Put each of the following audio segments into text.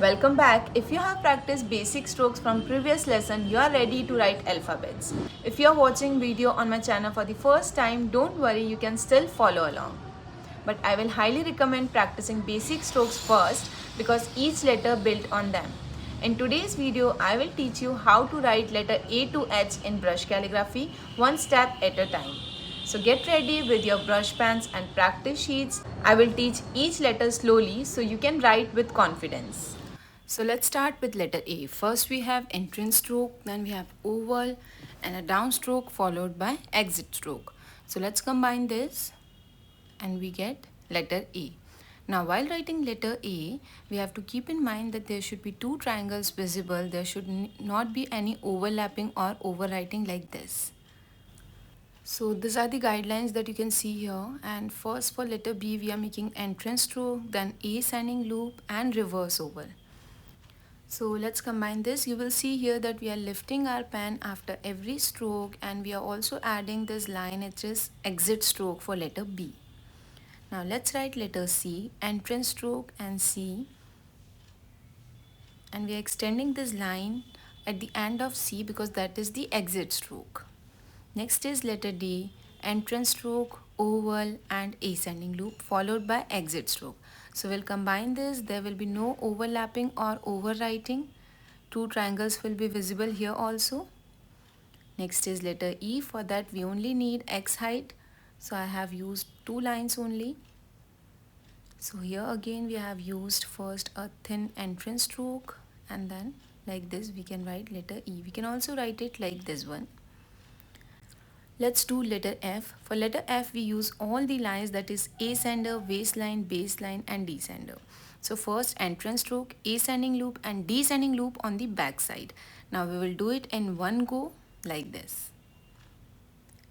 Welcome back. If you have practiced basic strokes from previous lesson, you are ready to write alphabets. If you are watching video on my channel for the first time, don't worry, you can still follow along. But I will highly recommend practicing basic strokes first because each letter built on them. In today's video, I will teach you how to write letter A to H in brush calligraphy one step at a time. So get ready with your brush pens and practice sheets. I will teach each letter slowly so you can write with confidence. So let's start with letter A. First we have entrance stroke, then we have oval and a down stroke followed by exit stroke. So let's combine this and we get letter A. Now while writing letter A, we have to keep in mind that there should be two triangles visible. There should not be any overlapping or overwriting like this. So these are the guidelines that you can see here, and first for letter B we are making entrance stroke, then ascending loop and reverse oval. So let's combine this. You will see here that we are lifting our pen after every stroke and we are also adding this line, it is exit stroke for letter B. Now let's write letter C, entrance stroke and C, and we are extending this line at the end of C because that is the exit stroke. Next is letter D, entrance stroke, oval and ascending loop followed by exit stroke. So we'll combine this. There will be no overlapping or overwriting. Two triangles will be visible here also. Next is letter E. For that we only need X height. So I have used two lines only. So here again we have used first a thin entrance stroke and then like this we can write letter E. We can also write it like this one. Let's do letter F. For letter F, we use all the lines, that is ascender, waistline, baseline and descender. So first entrance stroke, ascending loop and descending loop on the back side. Now we will do it in one go like this.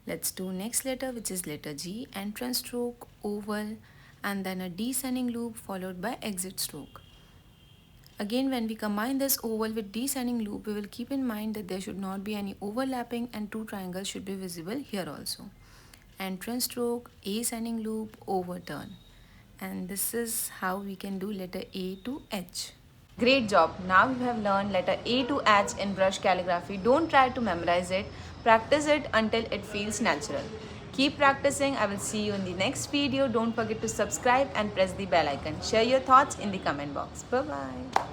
Let's do next letter, which is letter G, entrance stroke, oval and then a descending loop followed by exit stroke. Again, when we combine this oval with descending loop, we will keep in mind that there should not be any overlapping and two triangles should be visible here also. Entrance stroke, ascending loop, overturn. And this is how we can do letter A to H. Great job. Now you have learned letter A to H in brush calligraphy. Don't try to memorize it. Practice it until it feels natural. Keep practicing. I will see you in the next video. Don't forget to subscribe and press the bell icon. Share your thoughts in the comment box. Bye-bye.